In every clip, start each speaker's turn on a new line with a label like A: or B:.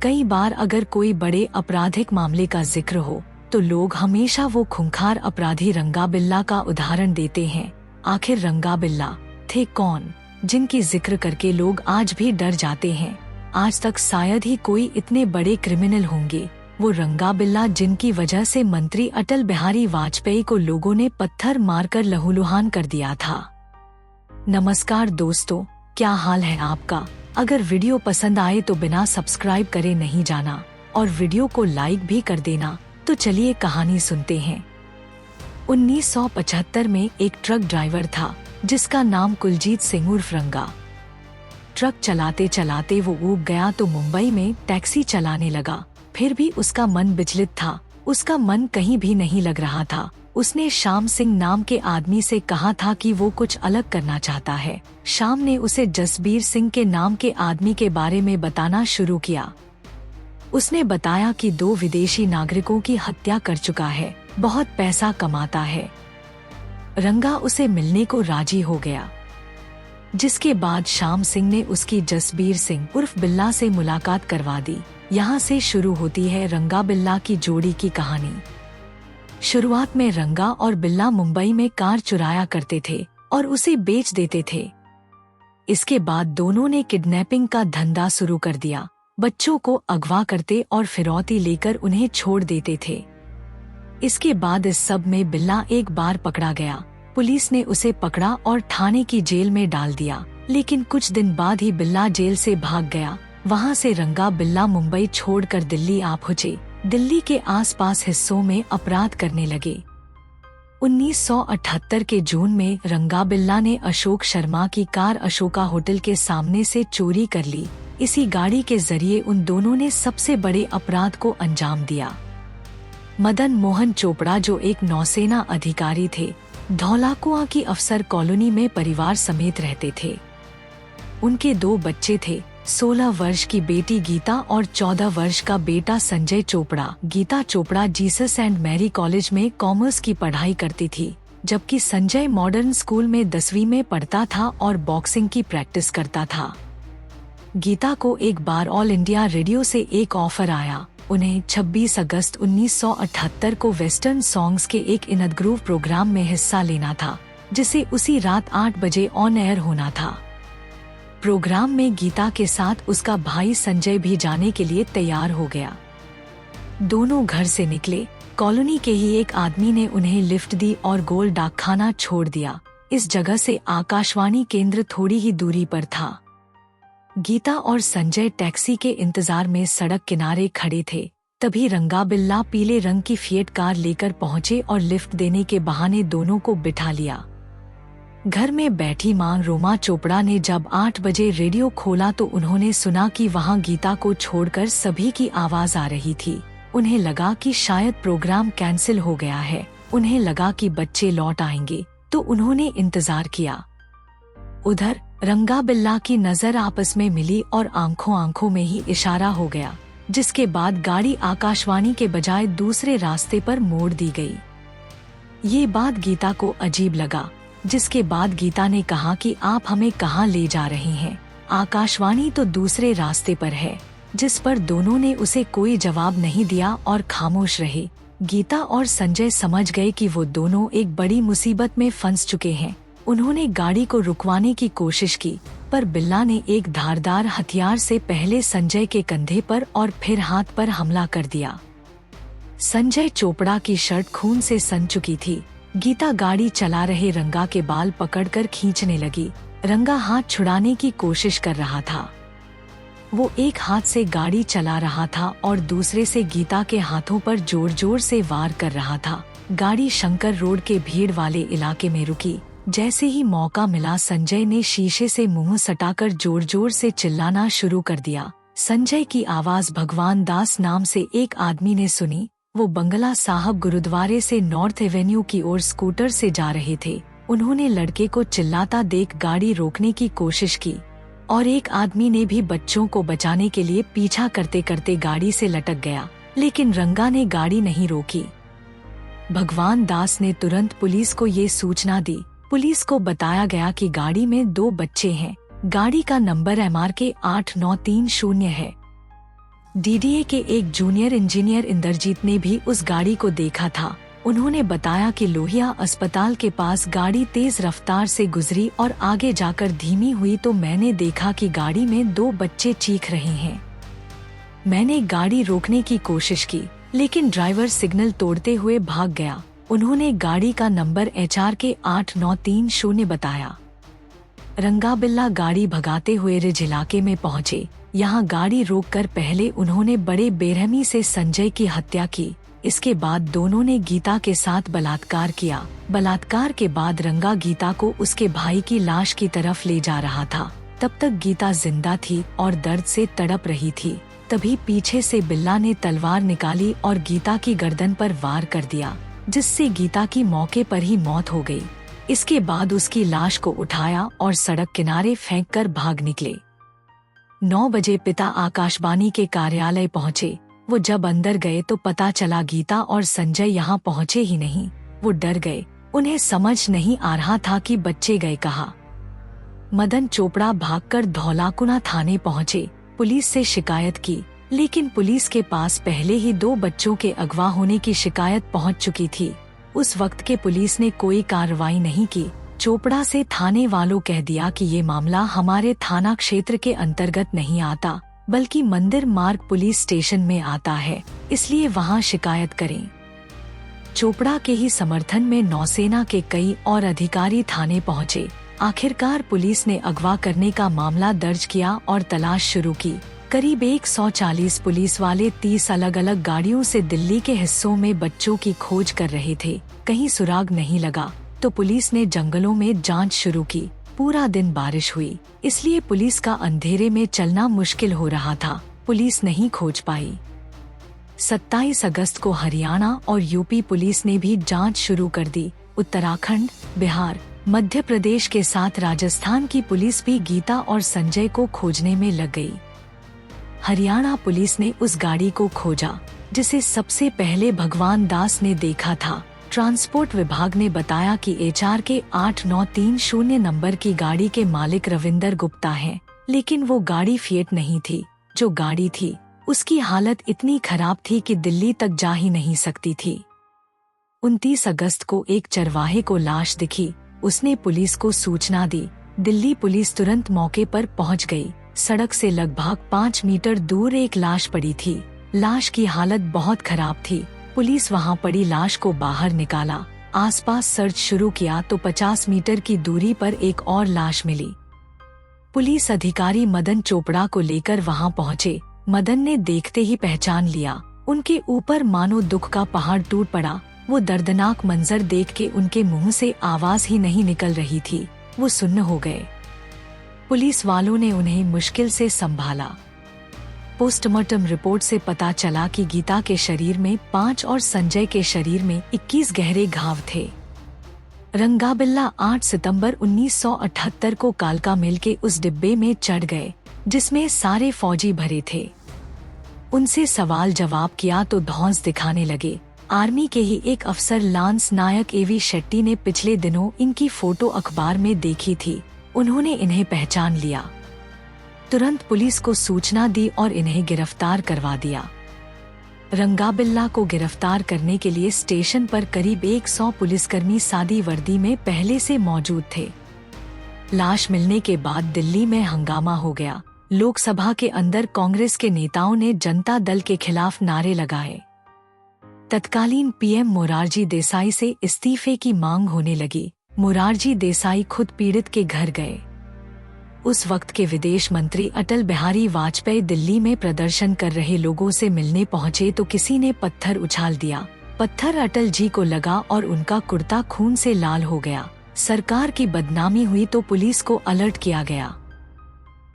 A: कई बार अगर कोई बड़े आपराधिक मामले का जिक्र हो तो लोग हमेशा वो खूंखार अपराधी रंगा बिल्ला का उदाहरण देते हैं। आखिर रंगा बिल्ला थे कौन, जिनकी जिक्र करके लोग आज भी डर जाते हैं? आज तक शायद ही कोई इतने बड़े क्रिमिनल होंगे। वो रंगा बिल्ला जिनकी वजह से मंत्री अटल बिहारी वाजपेयी को लोगों ने पत्थर मारकर लहूलुहान कर दिया था। नमस्कार दोस्तों, क्या हाल है आपका? अगर वीडियो पसंद आए तो बिना सब्सक्राइब करे नहीं जाना और वीडियो को लाइक भी कर देना। तो चलिए कहानी सुनते हैं। 1975 में एक ट्रक ड्राइवर था जिसका नाम कुलजीत सिंह उर्फ रंगा। ट्रक चलाते चलाते वो ऊब गया तो मुंबई में टैक्सी चलाने लगा। फिर भी उसका मन विचलित था, उसका मन कहीं भी नहीं लग रहा था। उसने श्याम सिंह नाम के आदमी से कहा था कि वो कुछ अलग करना चाहता है। श्याम ने उसे जसबीर सिंह के नाम के आदमी के बारे में बताना शुरू किया। उसने बताया कि 2 विदेशी नागरिकों की हत्या कर चुका है, बहुत पैसा कमाता है। रंगा उसे मिलने को राजी हो गया, जिसके बाद श्याम सिंह ने उसकी जसबीर सिंह उर्फ बिल्ला से मुलाकात करवा दी। यहाँ से शुरू होती है रंगा बिल्ला की जोड़ी की कहानी। शुरुआत में रंगा और बिल्ला मुंबई में कार चुराया करते थे और उसे बेच देते थे। इसके बाद दोनों ने किडनैपिंग का धंधा शुरू कर दिया। बच्चों को अगवा करते और फिरौती लेकर उन्हें छोड़ देते थे। इसके बाद इस सब में बिल्ला एक बार पकड़ा गया। पुलिस ने उसे पकड़ा और थाने की जेल में डाल दिया, लेकिन कुछ दिन बाद ही बिल्ला जेल से भाग गया। वहाँ से रंगा बिल्ला मुंबई छोड़कर दिल्ली आ पहुंचे। दिल्ली के आसपास हिस्सों में अपराध करने लगे। 1978 के जून में रंगा बिल्ला ने अशोक शर्मा की कार अशोका होटल के सामने से चोरी कर ली। इसी गाड़ी के जरिए उन दोनों ने सबसे बड़े अपराध को अंजाम दिया। मदन मोहन चोपड़ा, जो एक नौसेना अधिकारी थे, धौलाकुआं की अफसर कॉलोनी में परिवार समेत रहते थे। उनके 2 बच्चे थे, 16 वर्ष की बेटी गीता और 14 वर्ष का बेटा Sanjay Chopra. Geeta Chopra Jesus and Mary college में कॉमर्स की पढ़ाई करती थी, जबकि संजय मॉडर्न स्कूल में 10वीं में पढ़ता था और बॉक्सिंग की प्रैक्टिस करता था। गीता को एक बार ऑल इंडिया रेडियो से एक ऑफर आया। उन्हें 26 अगस्त 1978 को वेस्टर्न सॉन्ग्स के एक इनदग्रूव प्रोग्राम में हिस्सा लेना था, जिसे उसी रात 8 बजे ऑन एयर होना था। प्रोग्राम में गीता के साथ उसका भाई संजय भी जाने के लिए तैयार हो गया। दोनों घर से निकले। कॉलोनी के ही एक आदमी ने उन्हें लिफ्ट दी और गोल डाकखाना छोड़ दिया। इस जगह से आकाशवाणी केंद्र थोड़ी ही दूरी पर था। गीता और संजय टैक्सी के इंतजार में सड़क किनारे खड़े थे। तभी रंगा बिल्ला पीले रंग की फिएट कार लेकर पहुंचे और लिफ्ट देने के बहाने दोनों को बिठा लिया। घर में बैठी मां रोमा चोपड़ा ने जब 8 बजे रेडियो खोला तो उन्होंने सुना कि वहां गीता को छोड़कर सभी की आवाज आ रही थी। उन्हें लगा कि शायद प्रोग्राम कैंसिल हो गया है। उन्हें लगा कि बच्चे लौट आएंगे, तो उन्होंने इंतजार किया। उधर रंगा बिल्ला की नजर आपस में मिली और आंखों आंखों में ही इशारा हो गया, जिसके बाद गाड़ी आकाशवाणी के बजाय दूसरे रास्ते पर मोड़ दी गई। ये बात गीता को अजीब लगा, जिसके बाद गीता ने कहा कि आप हमें कहाँ ले जा रहे हैं? आकाशवाणी तो दूसरे रास्ते पर है। जिस पर दोनों ने उसे कोई जवाब नहीं दिया और खामोश रहे। गीता और संजय समझ गए कि वो दोनों एक बड़ी मुसीबत में फंस चुके हैं। उन्होंने गाड़ी को रुकवाने की कोशिश की, पर बिल्ला ने एक धारदार हथियार से पहले संजय के कंधे पर और फिर हाथ पर हमला कर दिया। संजय चोपड़ा की शर्ट खून से सन चुकी थी। गीता गाड़ी चला रहे रंगा के बाल पकड़कर खींचने लगी। रंगा हाथ छुड़ाने की कोशिश कर रहा था। वो एक हाथ से गाड़ी चला रहा था और दूसरे से गीता के हाथों पर जोर जोर से वार कर रहा था। गाड़ी शंकर रोड के भीड़ वाले इलाके में रुकी। जैसे ही मौका मिला संजय ने शीशे से मुंह सटाकर जोर जोर से चिल्लाना शुरू कर दिया। संजय की आवाज भगवान दास नाम से एक आदमी ने सुनी। वो बंगला साहब गुरुद्वारे से नॉर्थ एवेन्यू की ओर स्कूटर से जा रहे थे। उन्होंने लड़के को चिल्लाता देख गाड़ी रोकने की कोशिश की और एक आदमी ने भी बच्चों को बचाने के लिए पीछा करते करते गाड़ी से लटक गया, लेकिन रंगा ने गाड़ी नहीं रोकी। भगवान दास ने तुरंत पुलिस को ये सूचना दी। पुलिस को बताया गया कि गाड़ी में 2 बच्चे हैं। गाड़ी का नंबर MRK 8930 है। डीडीए के एक जूनियर इंजीनियर इंद्रजीत ने भी उस गाड़ी को देखा था। उन्होंने बताया कि लोहिया अस्पताल के पास गाड़ी तेज रफ्तार से गुजरी और आगे जाकर धीमी हुई तो मैंने देखा कि गाड़ी में 2 बच्चे चीख रहे हैं। मैंने गाड़ी रोकने की कोशिश की, लेकिन ड्राइवर सिग्नल तोड़ते हुए भाग गया। उन्होंने गाड़ी का नंबर HRK 8930 बताया। रंगाबिल्ला गाड़ी भगाते हुए रिज इलाके में पहुंचे। यहाँ गाड़ी रोककर पहले उन्होंने बड़े बेरहमी से संजय की हत्या की। इसके बाद दोनों ने गीता के साथ बलात्कार किया। बलात्कार के बाद रंगा गीता को उसके भाई की लाश की तरफ ले जा रहा था। तब तक गीता जिंदा थी और दर्द से तड़प रही थी। तभी पीछे से बिल्ला ने तलवार निकाली और गीता की गर्दन पर वार कर दिया, जिससे गीता की मौके पर ही मौत हो गई। इसके बाद उसकी लाश को उठाया और सड़क किनारे फेंककर भाग निकले। 9 बजे पिता आकाशवाणी के कार्यालय पहुँचे। वो जब अंदर गए तो पता चला गीता और संजय यहाँ पहुँचे ही नहीं। वो डर गए। उन्हें समझ नहीं आ रहा था कि बच्चे गए कहाँ। मदन चोपड़ा भागकर धौलाकुना थाने पहुँचे। पुलिस से शिकायत की, लेकिन पुलिस के पास पहले ही 2 बच्चों के अगवा होने की शिकायत पहुँच चुकी थी। उस वक्त के पुलिस ने कोई कार्रवाई नहीं की। चोपड़ा से थाने वालों कह दिया कि ये मामला हमारे थाना क्षेत्र के अंतर्गत नहीं आता, बल्कि मंदिर मार्ग पुलिस स्टेशन में आता है, इसलिए वहां शिकायत करें। चोपड़ा के ही समर्थन में नौसेना के कई और अधिकारी थाने पहुंचे। आखिरकार पुलिस ने अगवा करने का मामला दर्ज किया और तलाश शुरू की। करीब 140 पुलिस वाले 30 अलग अलग गाड़ियों से दिल्ली के हिस्सों में बच्चों की खोज कर रहे थे। कहीं सुराग नहीं लगा तो पुलिस ने जंगलों में जांच शुरू की। पूरा दिन बारिश हुई, इसलिए पुलिस का अंधेरे में चलना मुश्किल हो रहा था। पुलिस नहीं खोज पाई। 27 अगस्त को हरियाणा और यूपी पुलिस ने भी जांच शुरू कर दी। उत्तराखंड, बिहार, मध्य प्रदेश के साथ राजस्थान की पुलिस भी गीता और संजय को खोजने में लग गई। हरियाणा पुलिस ने उस गाड़ी को खोजा जिसे सबसे पहले भगवान दास ने देखा था। ट्रांसपोर्ट विभाग ने बताया कि HRK 8930 नंबर की गाड़ी के मालिक रविंदर गुप्ता हैं, लेकिन वो गाड़ी फिएट नहीं थी। जो गाड़ी थी उसकी हालत इतनी खराब थी कि दिल्ली तक जा ही नहीं सकती थी। 29 अगस्त को एक चरवाहे को लाश दिखी। उसने पुलिस को सूचना दी। दिल्ली पुलिस तुरंत मौके पर पहुंच गई। सड़क से लगभग 5 मीटर दूर एक लाश पड़ी थी। लाश की हालत बहुत खराब थी। पुलिस वहां पड़ी लाश को बाहर निकाला। आसपास सर्च शुरू किया तो 50 मीटर की दूरी पर एक और लाश मिली। पुलिस अधिकारी मदन चोपड़ा को लेकर वहां पहुंचे। मदन ने देखते ही पहचान लिया। उनके ऊपर मानो दुख का पहाड़ टूट पड़ा। वो दर्दनाक मंजर देख के उनके मुंह से आवाज ही नहीं निकल रही थी। वो सुन्न हो गए। पुलिस वालों ने उन्हें मुश्किल से संभाला। पोस्टमार्टम रिपोर्ट से पता चला कि गीता के शरीर में 5 और संजय के शरीर में 21 गहरे घाव थे। रंगाबिल्ला 8 सितंबर 1978 को कालका मिल के उस डिब्बे में चढ़ गए जिसमें सारे फौजी भरे थे। उनसे सवाल जवाब किया तो धौंस दिखाने लगे। आर्मी के ही एक अफसर लांस नायक AV शेट्टी ने पिछले दिनों इनकी फोटो अखबार में देखी थी। उन्होंने इन्हें पहचान लिया। तुरंत पुलिस को सूचना दी और इन्हें गिरफ्तार करवा दिया। रंगाबिल्ला को गिरफ्तार करने के लिए स्टेशन पर करीब 100 पुलिसकर्मी सादी वर्दी में पहले से मौजूद थे। लाश मिलने के बाद दिल्ली में हंगामा हो गया। लोकसभा के अंदर कांग्रेस के नेताओं ने जनता दल के खिलाफ नारे लगाए। तत्कालीन PM मोरारजी देसाई से इस्तीफे की मांग होने लगी। मोरारजी देसाई खुद पीड़ित के घर गए। उस वक्त के विदेश मंत्री अटल बिहारी वाजपेयी दिल्ली में प्रदर्शन कर रहे लोगों से मिलने पहुंचे तो किसी ने पत्थर उछाल दिया। पत्थर अटल जी को लगा और उनका कुर्ता खून से लाल हो गया। सरकार की बदनामी हुई तो पुलिस को अलर्ट किया गया।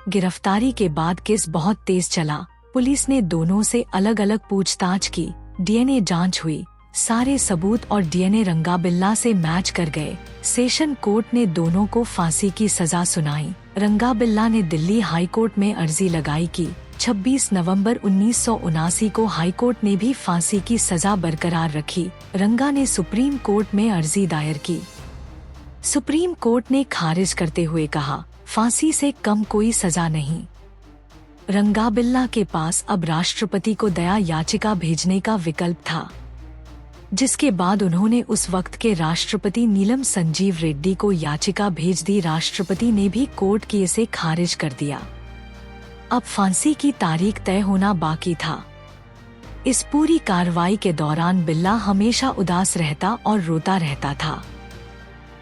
A: गिरफ्तारी के बाद केस बहुत तेज चला। पुलिस ने दोनों से अलग अलग पूछताछ की। DNA जांच हुई। सारे सबूत और DNA रंगाबिल्ला से मैच कर गए। सेशन कोर्ट ने दोनों को फांसी की सजा सुनाई। रंगाबिल्ला ने दिल्ली हाई कोर्ट में अर्जी लगाई कि 26 नवंबर 1979 को हाई कोर्ट ने भी फांसी की सजा बरकरार रखी। रंगा ने सुप्रीम कोर्ट में अर्जी दायर की। सुप्रीम कोर्ट ने खारिज करते हुए कहा, फांसी से कम कोई सजा नहीं। रंगाबिल्ला के पास अब राष्ट्रपति को दया याचिका भेजने का विकल्प था, जिसके बाद उन्होंने उस वक्त के राष्ट्रपति नीलम संजीव रेड्डी को याचिका भेज दी। राष्ट्रपति ने भी कोर्ट की इसे खारिज कर दिया। अब फांसी की तारीख तय होना बाकी था। इस पूरी कार्रवाई के दौरान बिल्ला हमेशा उदास रहता और रोता रहता था।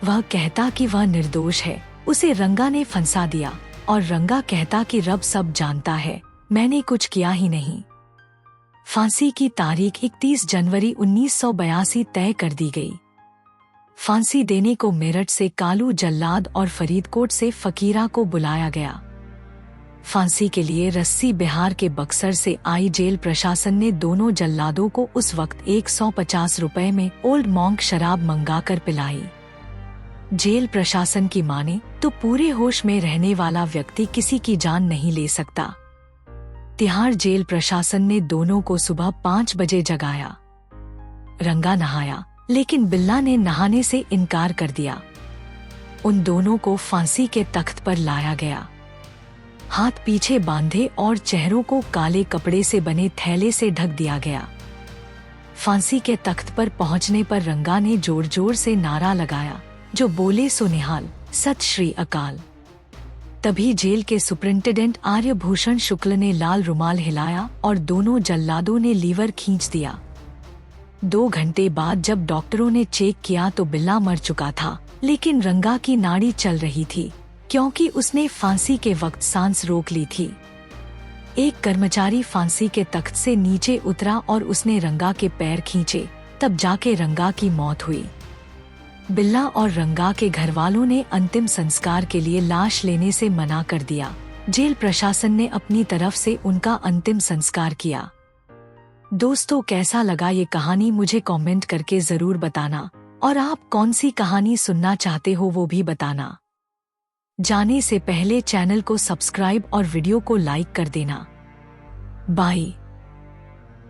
A: वह कहता कि वह निर्दोष है, उसे रंगा ने फंसा दिया, और रंगा कहता कि रब सब जानता है, मैंने कुछ किया ही नहीं। फांसी की तारीख 31 जनवरी 1982 तय कर दी गई। फांसी देने को मेरठ से कालू जल्लाद और फरीदकोट से फकीरा को बुलाया गया। फांसी के लिए रस्सी बिहार के बक्सर से आई। जेल प्रशासन ने दोनों जल्लादों को उस वक्त 150 रुपए में ओल्ड मॉन्क शराब मंगाकर पिलाई। जेल प्रशासन की माने तो पूरे होश में रहने वाला व्यक्ति किसी की जान नहीं ले सकता। तिहाड़ जेल प्रशासन ने दोनों को सुबह 5 बजे जगाया। रंगा नहाया, लेकिन बिल्ला ने नहाने से इनकार कर दिया। उन दोनों को फांसी के तख्त पर लाया गया। हाथ पीछे बांधे और चेहरों को काले कपड़े से बने थैले से ढक दिया गया। फांसी के तख्त पर पहुंचने पर रंगा ने जोर जोर से नारा लगाया, जो बोले सो निहाल, सत श्री अकाल। तभी जेल के सुपरिंटेंडेंट आर्यभूषण शुक्ल ने लाल रुमाल हिलाया और दोनों जल्लादों ने लीवर खींच दिया। 2 घंटे बाद जब डॉक्टरों ने चेक किया तो बिल्ला मर चुका था, लेकिन रंगा की नाड़ी चल रही थी, क्योंकि उसने फांसी के वक्त सांस रोक ली थी। एक कर्मचारी फांसी के तख्त से नीचे उतरा और उसने रंगा के पैर खींचे, तब जाके रंगा की मौत हुई। बिल्ला और रंगा के घरवालों ने अंतिम संस्कार के लिए लाश लेने से मना कर दिया। जेल प्रशासन ने अपनी तरफ से उनका अंतिम संस्कार किया। दोस्तों, कैसा लगा ये कहानी मुझे कमेंट करके जरूर बताना, और आप कौन सी कहानी सुनना चाहते हो वो भी बताना। जाने से पहले चैनल को सब्सक्राइब और वीडियो को लाइक कर देना। बाय।